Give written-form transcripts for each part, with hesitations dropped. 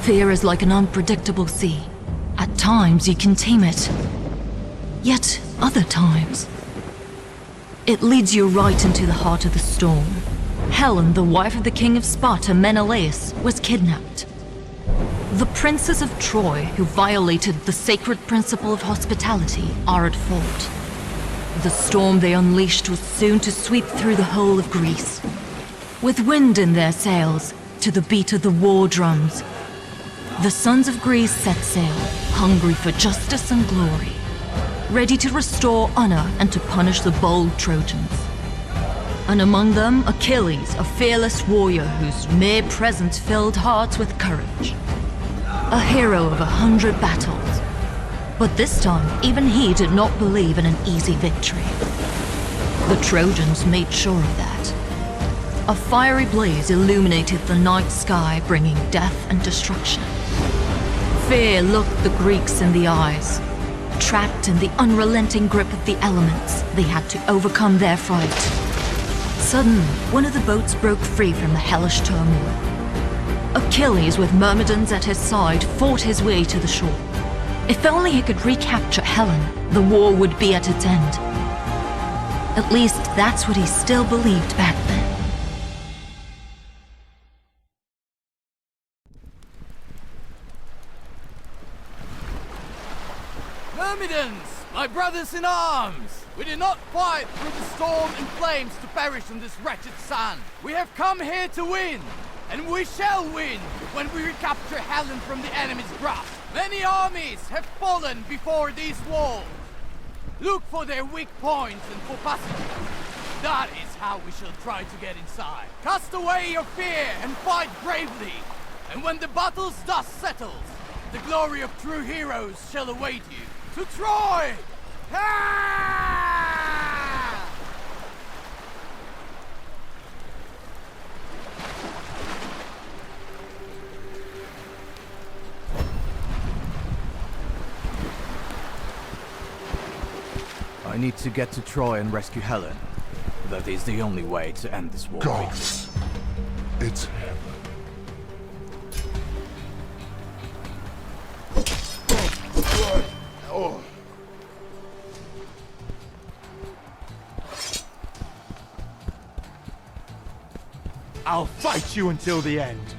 Fear is like an unpredictable sea. At times you can tame it, yet other times it leads you right into the heart of the storm. Helen, the wife of the king of Sparta, Menelaus, was kidnapped. The princes of Troy, who violated the sacred principle of hospitality, are at fault. The storm they unleashed was soon to sweep through the whole of Greece. With wind in their sails, to the beat of the war drums, the sons of Greece set sail, hungry for justice and glory, ready to restore honor and to punish the bold Trojans. And among them, Achilles, a fearless warrior whose mere presence filled hearts with courage. A hero of 100 battles. But this time, even he did not believe in an easy victory. The Trojans made sure of that. A fiery blaze illuminated the night sky, bringing death and destruction. Fear looked the Greeks in the eyes. Trapped in the unrelenting grip of the elements, they had to overcome their fright. Suddenly, one of the boats broke free from the hellish turmoil. Achilles, with Myrmidons at his side, fought his way to the shore. If only he could recapture Helen, the war would be at its end. At least that's what he still believed back then. Myrmidons, my brothers in arms! We did not fight through the storm and flames to perish on this wretched sand. We have come here to win, and we shall win when we recapture Helen from the enemy's grasp. Many armies have fallen before these walls. Look for their weak points and for passages. That is how we shall try to get inside. Cast away your fear and fight bravely. And when the battle's dust settles, the glory of true heroes shall await you. To Troy! Ah! I need to get to Troy and rescue Helen. That is the only way to end this war. Gods. It's heaven. Oh. I'll fight you until the end.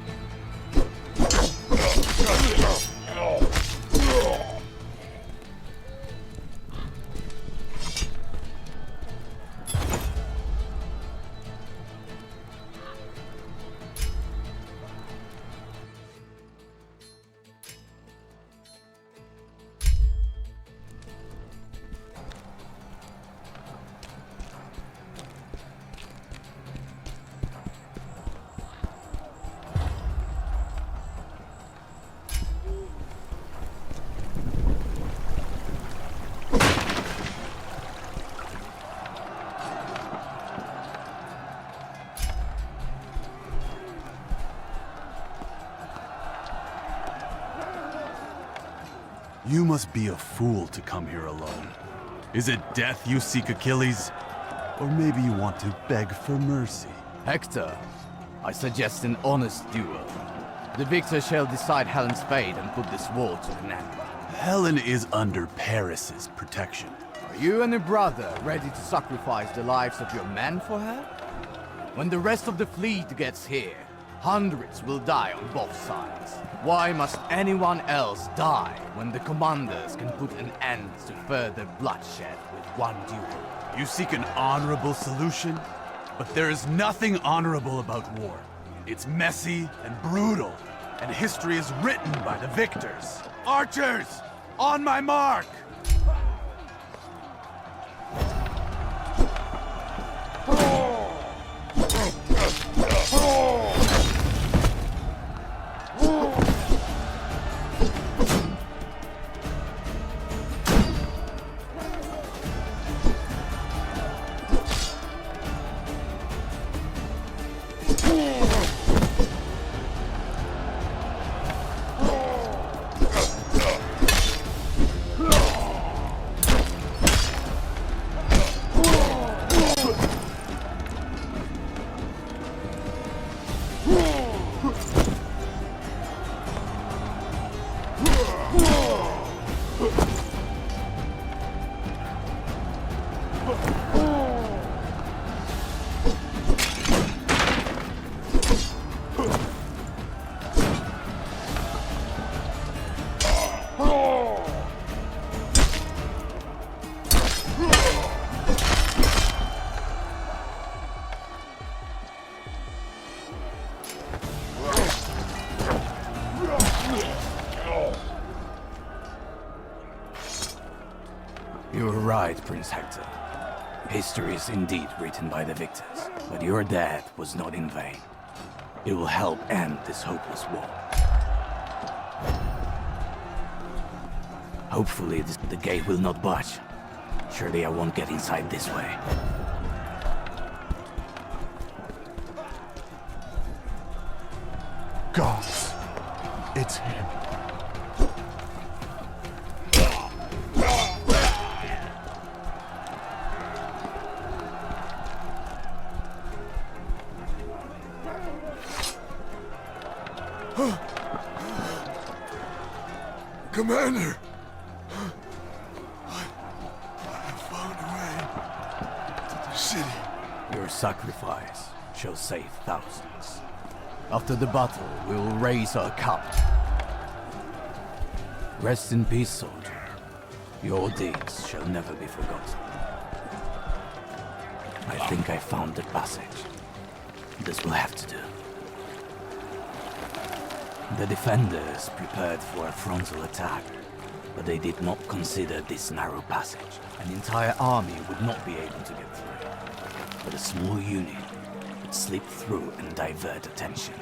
You must be a fool to come here alone. Is it death you seek, Achilles? Or maybe you want to beg for mercy? Hector, I suggest an honest duel. The victor shall decide Helen's fate and put this war to an end. Helen is under Paris's protection. Are you and your brother ready to sacrifice the lives of your men for her? When the rest of the fleet gets here, hundreds will die on both sides. Why must anyone else die when the commanders can put an end to further bloodshed with one duel? You seek an honorable solution? But there is nothing honorable about war. It's messy and brutal, and history is written by the victors. Archers, on my mark! You were right, Prince Hector. History is indeed written by the victors, but your death was not in vain. It will help end this hopeless war. Hopefully the gate will not budge. Surely I won't get inside this way. Gods, it's him. Commander! I have found a way to the city. Your sacrifice shall save thousands. After the battle, we will raise our cup. Rest in peace, soldier. Your deeds shall never be forgotten. I think I found the passage. This will have to do. The defenders prepared for a frontal attack, but they did not consider this narrow passage. An entire army would not be able to get through, but a small unit would slip through and divert attention.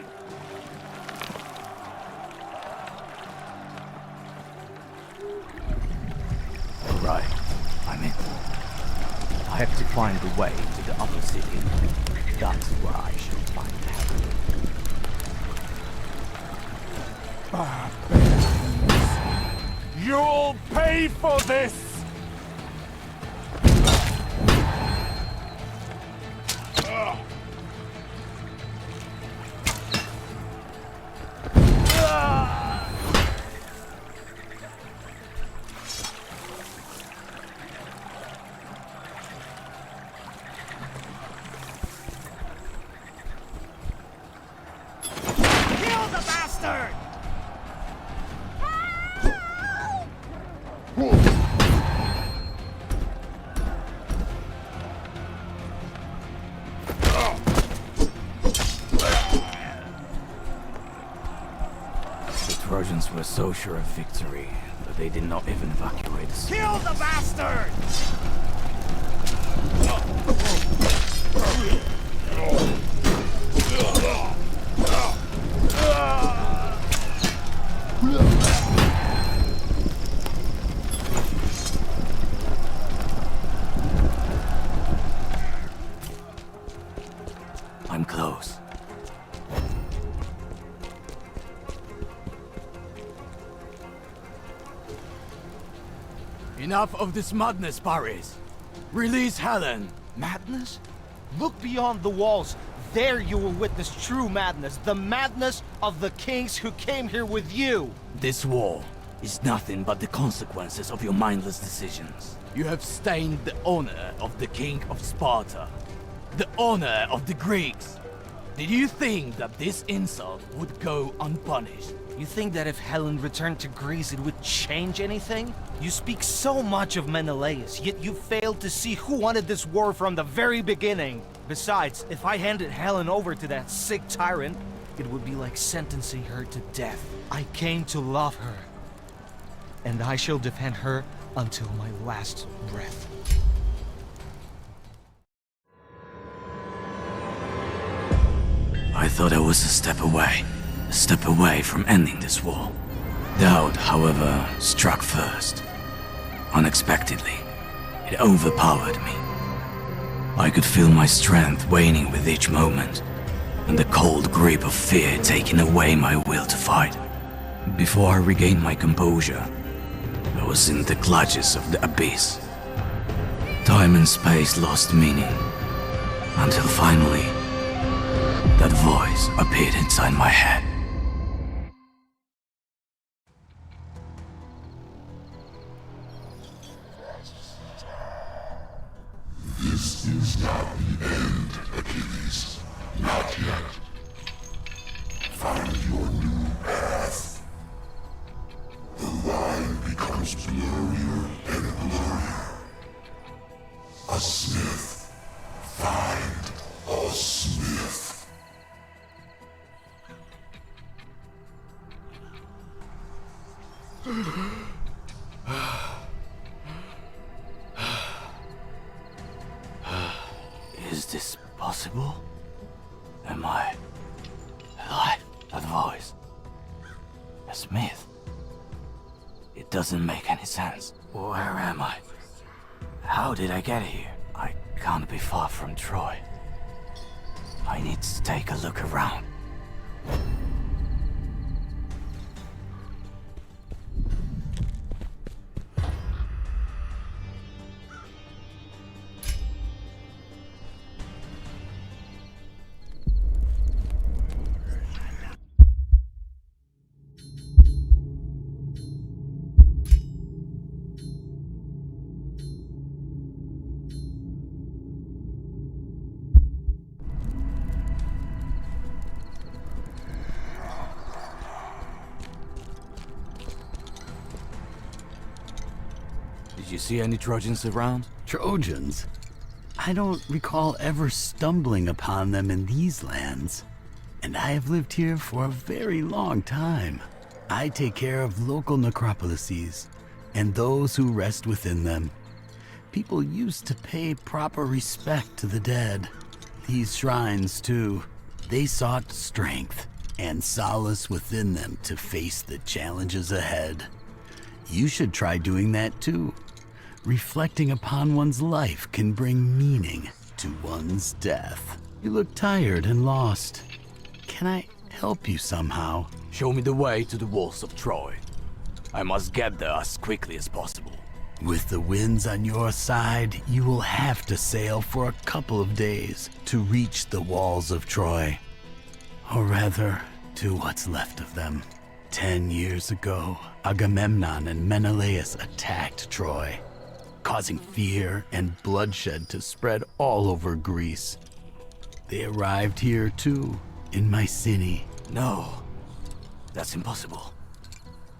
Right, I'm in. I have to find the way to the upper city. That's where I shall find help. You'll pay for this! Kill the bastard! The Trojans were so sure of victory that they did not even evacuate the city. Kill the bastard! I'm close. Enough of this madness, Paris. Release Helen. Madness? Look beyond the walls. There you will witness true madness. The madness of the kings who came here with you. This war is nothing but the consequences of your mindless decisions. You have stained the honor of the king of Sparta. The honor of the Greeks. Did you think that this insult would go unpunished? You think that if Helen returned to Greece it would change anything? You speak so much of Menelaus, yet you failed to see who wanted this war from the very beginning. Besides, if I handed Helen over to that sick tyrant, it would be like sentencing her to death. I came to love her, and I shall defend her until my last breath. I thought I was a step away from ending this war. Doubt, however, struck first. Unexpectedly, it overpowered me. I could feel my strength waning with each moment, and the cold grip of fear taking away my will to fight. Before I regained my composure, I was in the clutches of the abyss. Time and space lost meaning, until finally, that voice appeared inside my head. This is not the end, Achilles. Not yet. Find your new path. The line becomes blurrier and blurrier. A smith. Find a smith. doesn't make any sense. Where am I? How did I get here? I can't be far from Troy. I need to take a look around. Did you see any Trojans around? Trojans? I don't recall ever stumbling upon them in these lands. And I have lived here for a very long time. I take care of local necropolises and those who rest within them. People used to pay proper respect to the dead. These shrines, too, they sought strength and solace within them to face the challenges ahead. You should try doing that too. Reflecting upon one's life can bring meaning to one's death. You look tired and lost. Can I help you somehow? Show me the way to the walls of Troy. I must get there as quickly as possible. With the winds on your side, you will have to sail for a couple of days to reach the walls of Troy. Or rather, to what's left of them. 10 years ago, Agamemnon and Menelaus attacked Troy, causing fear and bloodshed to spread all over Greece. They arrived here too, in Mycenae. No, that's impossible.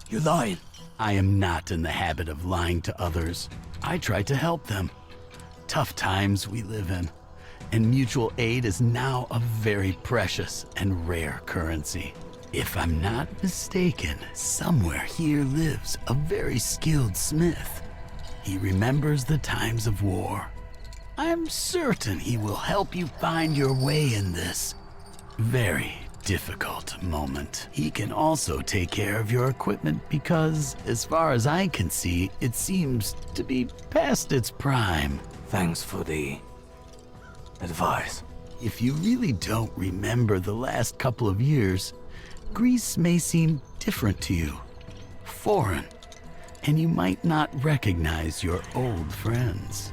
You're lying. I am not in the habit of lying to others. I try to help them. Tough times we live in, and mutual aid is now a very precious and rare currency. If I'm not mistaken, somewhere here lives a very skilled smith. He remembers the times of war. I'm certain he will help you find your way in this very difficult moment. He can also take care of your equipment because, as far as I can see, it seems to be past its prime. Thanks for the advice. If you really don't remember the last couple of years, Greece may seem different to you, foreign, and you might not recognize your old friends.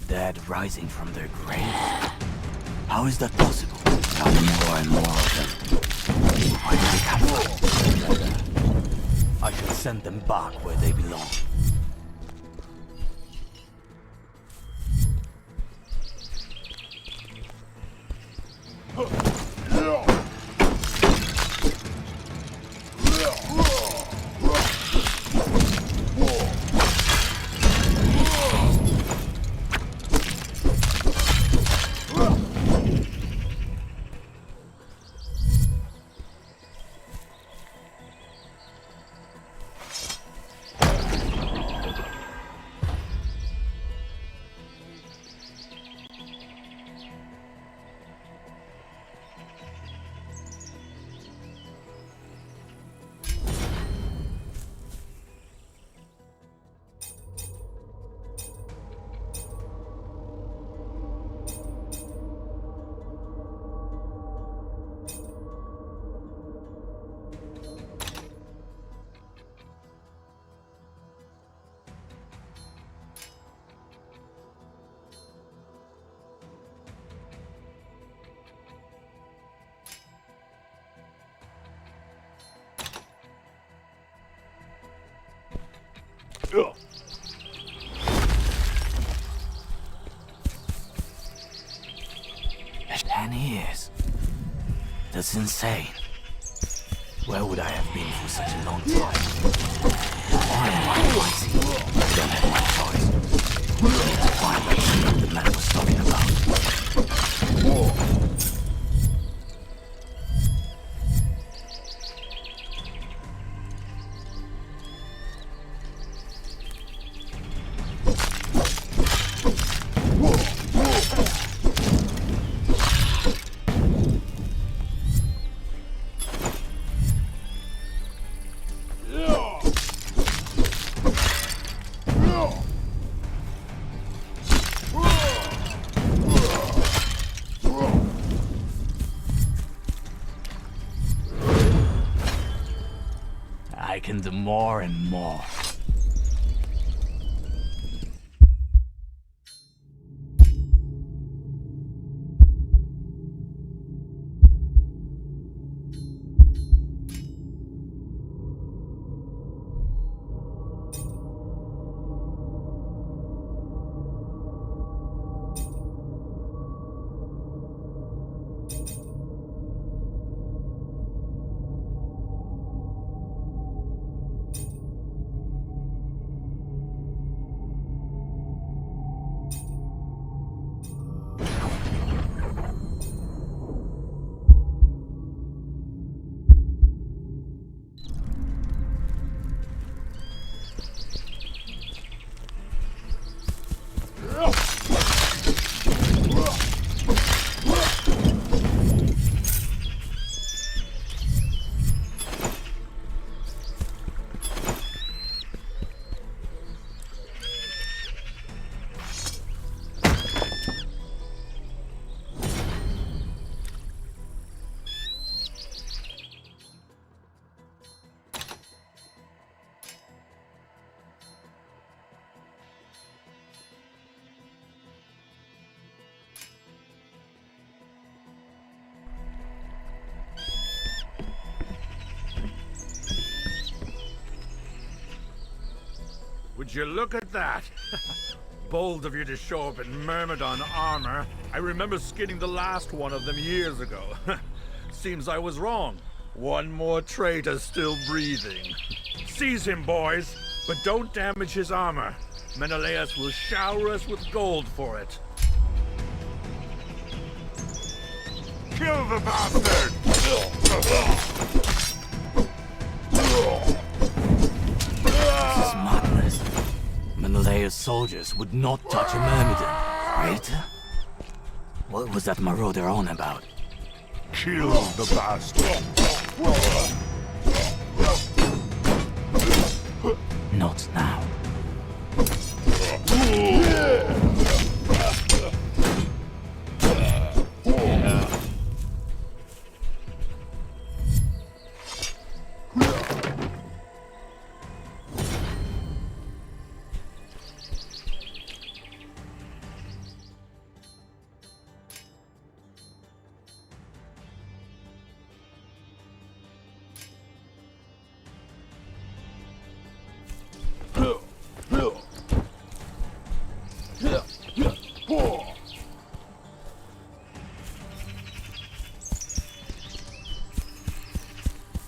Dead rising from their graves? How is that possible? Tell me more and more of them. Why do they come from? I should send them back where they belong. Years. That's insane. Where would I have been for such a long time? Why am I rising? I don't have my choice. I need to find what the man was talking about. can do more and more. Would you look at that? Bold of you to show up in Myrmidon armor. I remember skinning the last one of them years ago. Seems I was wrong. One more traitor still breathing. Seize him, boys, but don't damage his armor. Menelaus will shower us with gold for it. Kill the bastard! This is madness. Menelaus' soldiers would not touch a Myrmidon. Traitor? What was that marauder on about? Kill the bastard! Not now.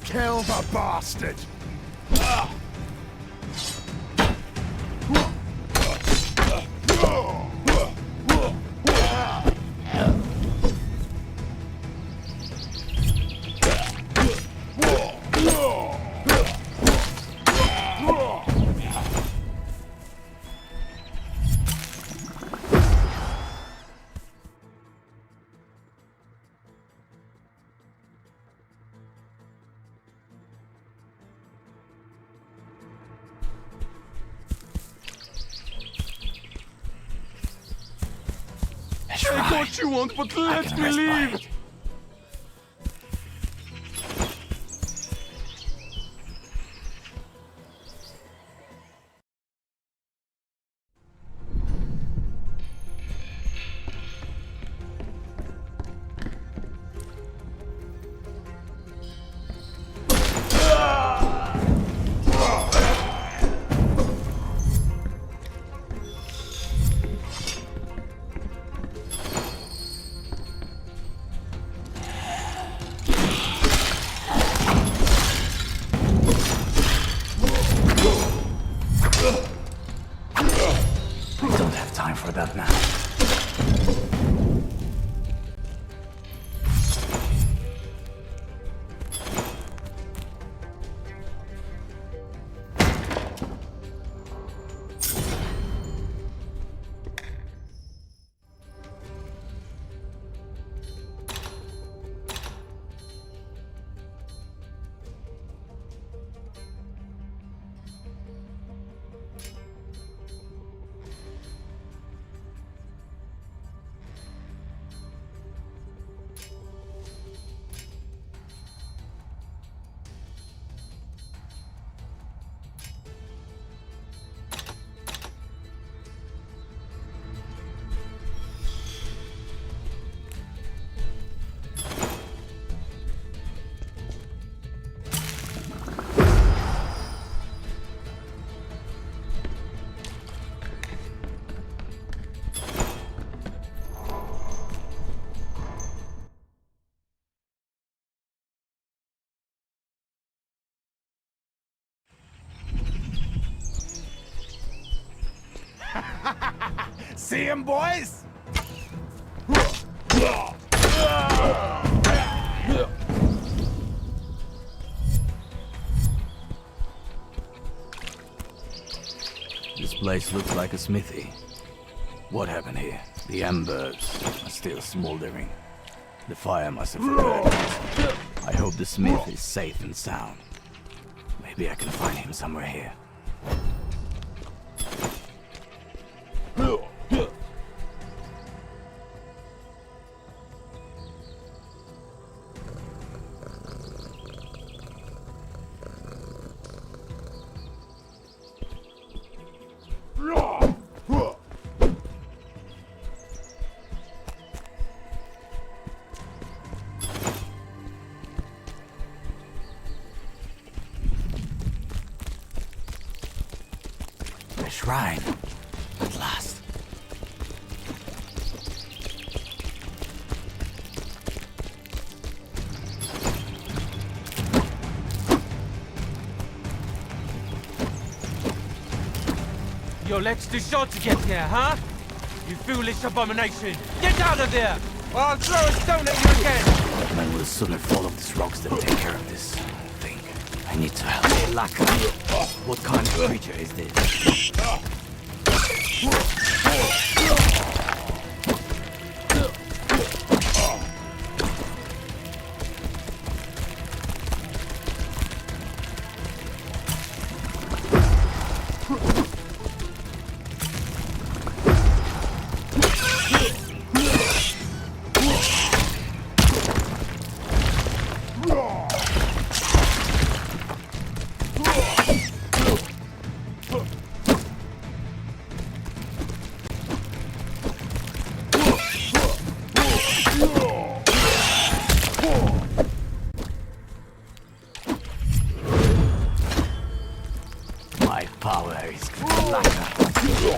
Kill the bastard! Say what you want, but let me leave! For that now. See him, boys? This place looks like a smithy. What happened here? The embers are still smoldering. The fire must have burned. I hope the smith is safe and sound. Maybe I can find him somewhere here. Shrine. At last. Your leg's too short to get here, huh? You foolish abomination! Get out of there! Or I'll throw a stone at you again! Men will sooner fall off these rocks than take care of this thing. I need to help. Hey, Laka. What kind of creature is this?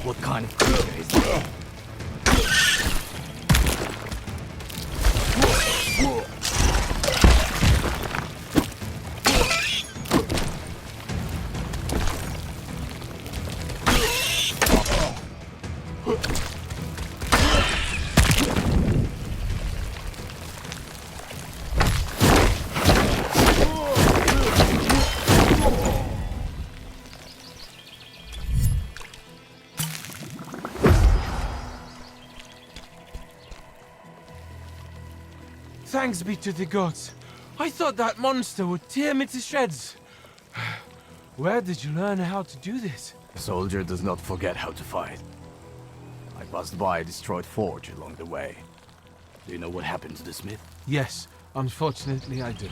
What kind of creature is this? Thanks be to the gods. I thought that monster would tear me to shreds. Where did you learn how to do this? A soldier does not forget how to fight. I passed by a destroyed forge along the way. Do you know what happened to the smith? Yes, unfortunately I do.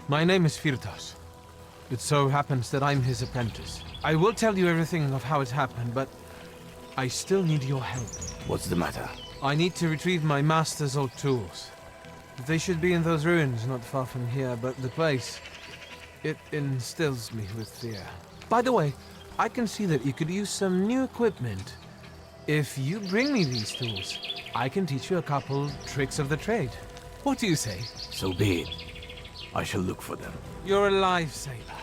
My name is Firtas. It so happens that I'm his apprentice. I will tell you everything of how it happened, but I still need your help. What's the matter? I need to retrieve my master's old tools. They should be in those ruins not far from here, but the place, it instills me with fear. By the way, I can see that you could use some new equipment. If you bring me these tools, I can teach you a couple tricks of the trade. What do you say? So be it. I shall look for them. You're a lifesaver.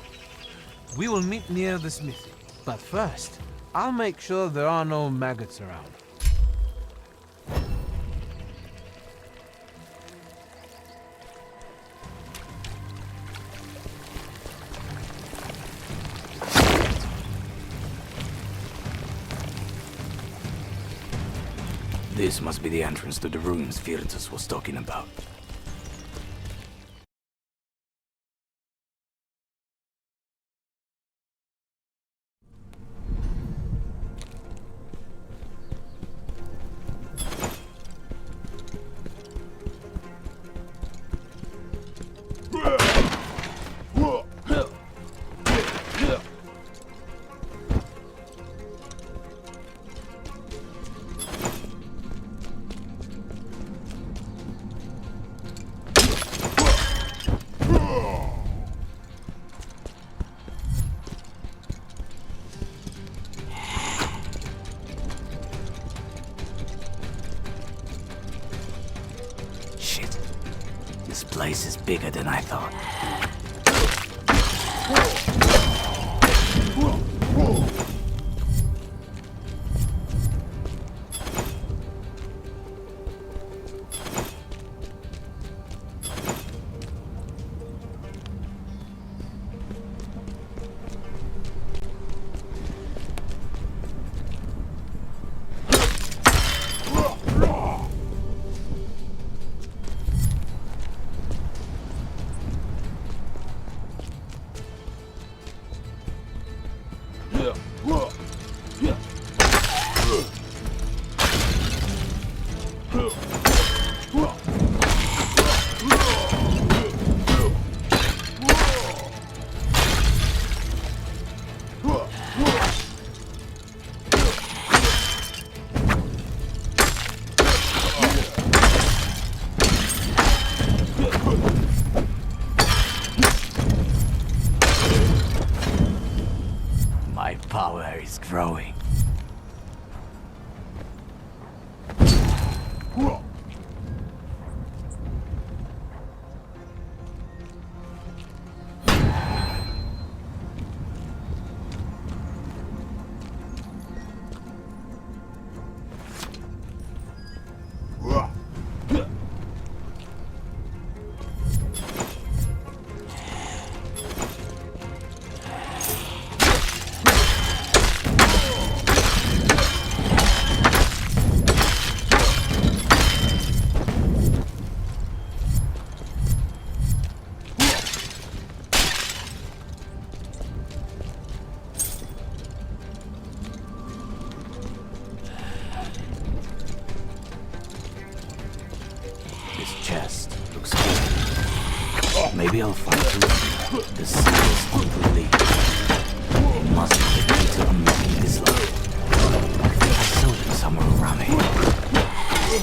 We will meet near the smithy. But first, I'll make sure there are no maggots around. This must be the entrance to the ruins Firtas was talking about. This place is bigger than I thought. My power is growing. Chest looks good. Maybe I'll find you. The seal is complete. It must be the key to unlocking this lock. I saw them somewhere around here.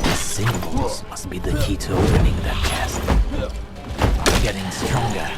The symbols must be the key to opening that chest. I'm getting stronger.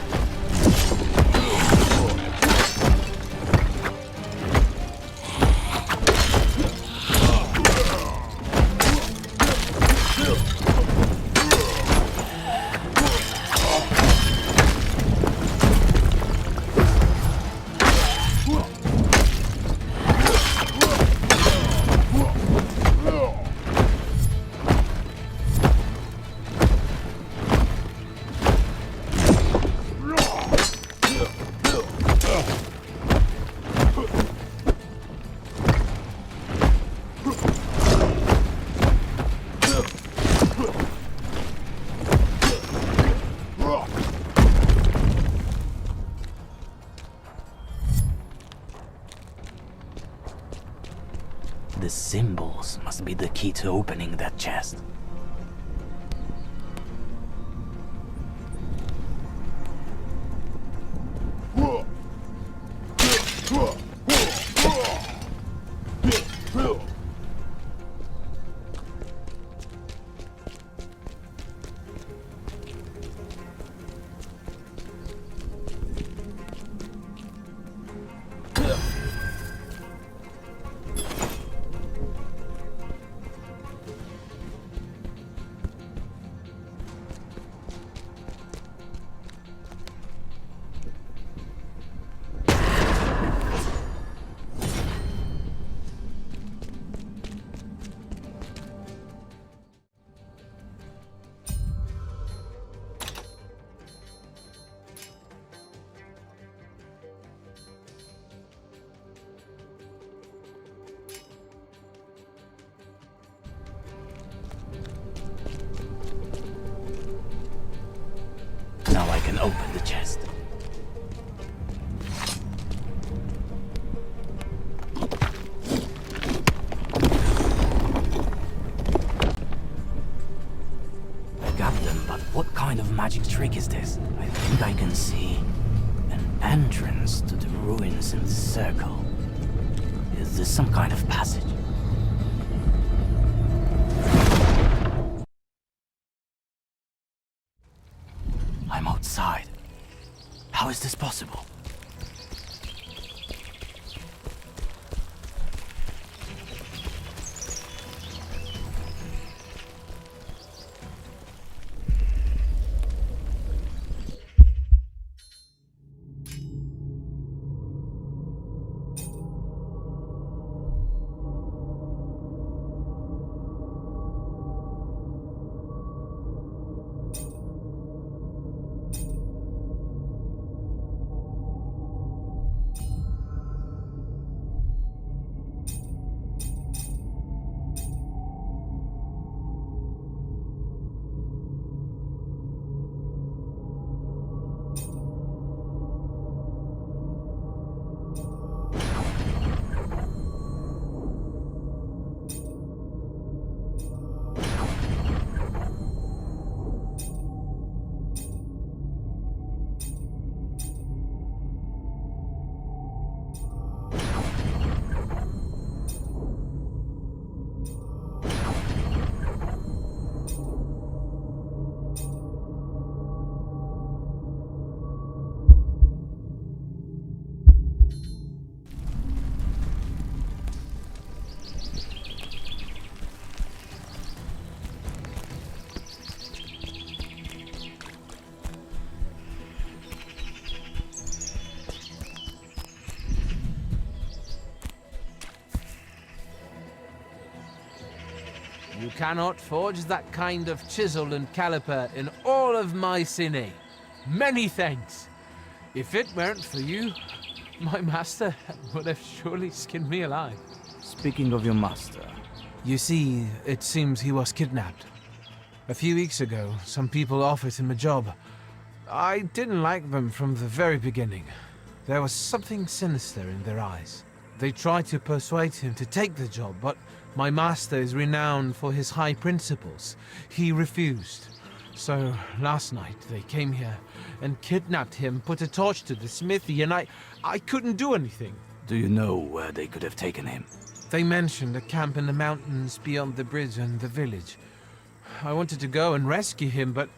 The symbols must be the key to opening that chest. Now I can open the chest. I got them, but what kind of magic trick is this? I think I can see an entrance to the ruins in the circle. Is this some kind of passage? I'm outside. How is this possible? You cannot forge that kind of chisel and caliper in all of Mycenae. Many thanks. If it weren't for you, my master would have surely skinned me alive. Speaking of your master, You see, it seems he was kidnapped. A few weeks ago, some people offered him a job. I didn't like them from the very beginning. There was something sinister in their eyes. They tried to persuade him to take the job, but my master is renowned for his high principles. He refused. So last night they came here and kidnapped him, put a torch to the smithy, and I couldn't do anything. do you know where they could have taken him? They mentioned a camp in the mountains beyond the bridge and the village. I wanted to go and rescue him, but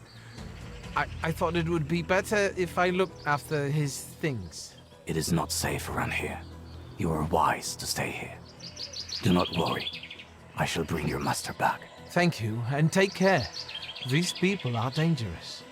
I thought it would be better if I looked after his things. It is not safe around here. You are wise to stay here. Do not worry. I shall bring your master back. Thank you, and take care. These people are dangerous.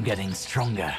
Getting stronger.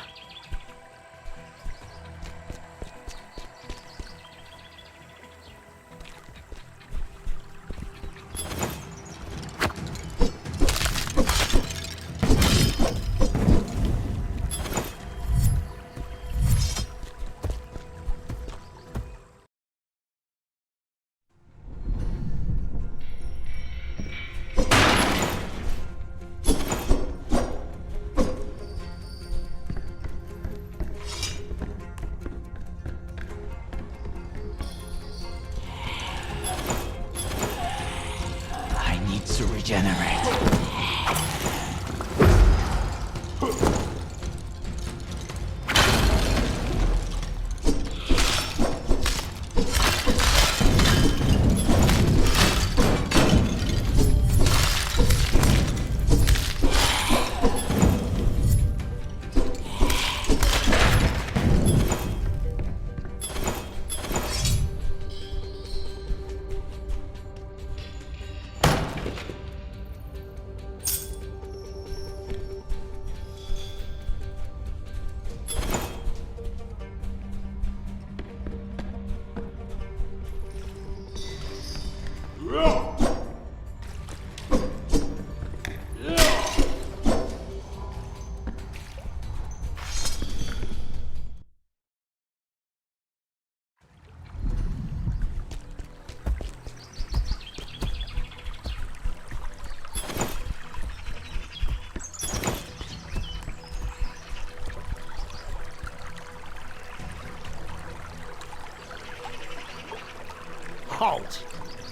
Halt!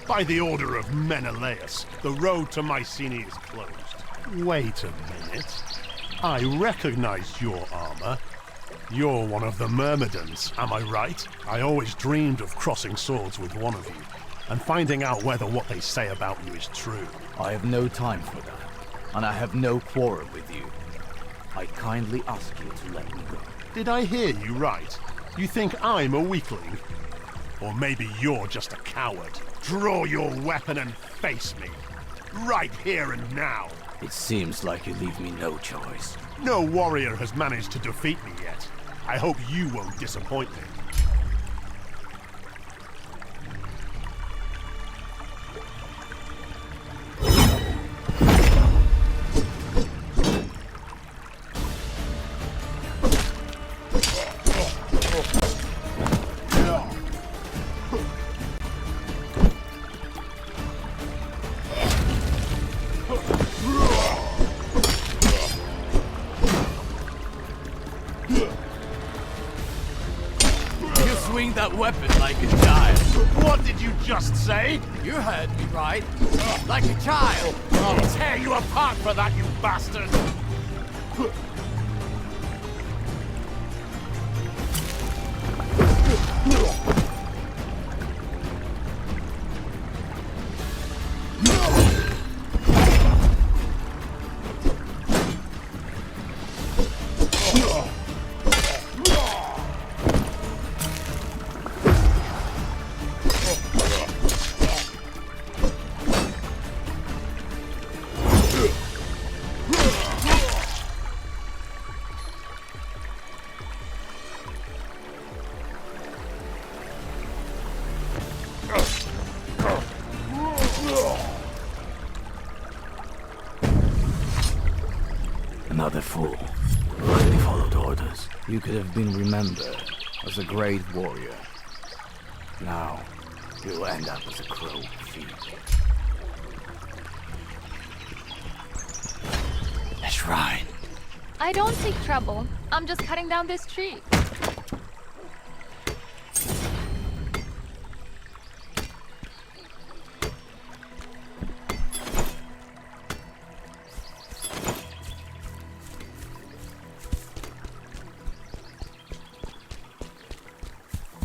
By the order of Menelaus, the road to Mycenae is closed. Wait a minute. I recognize your armor. You're one of the Myrmidons, am I right? I always dreamed of crossing swords with one of you, and finding out whether what they say about you is true. I have no time for that, and I have no quarrel with you. I kindly ask you to let me go. Did I hear you right? You think I'm a weakling? Or maybe you're just a coward. Draw your weapon and face me. Right here and now. It seems like you leave me no choice. No warrior has managed to defeat me yet. I hope you won't disappoint me. Swing that weapon like a child. What did you just say? You heard me right. Like a child. I'll tear you apart for that, you bastard! Another fool. Rightly followed orders. You could have been remembered as a great warrior. Now, you'll end up as a crow thief. A shrine. I don't seek trouble. I'm just cutting down this tree.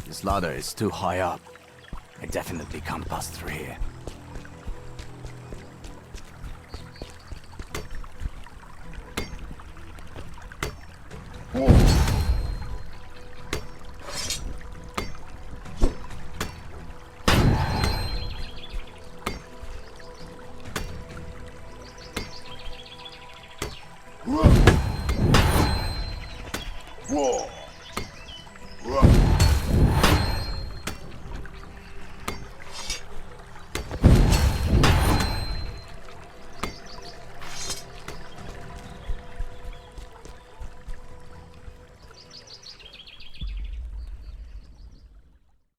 This ladder is too high up. I definitely can't pass through here. Whoa!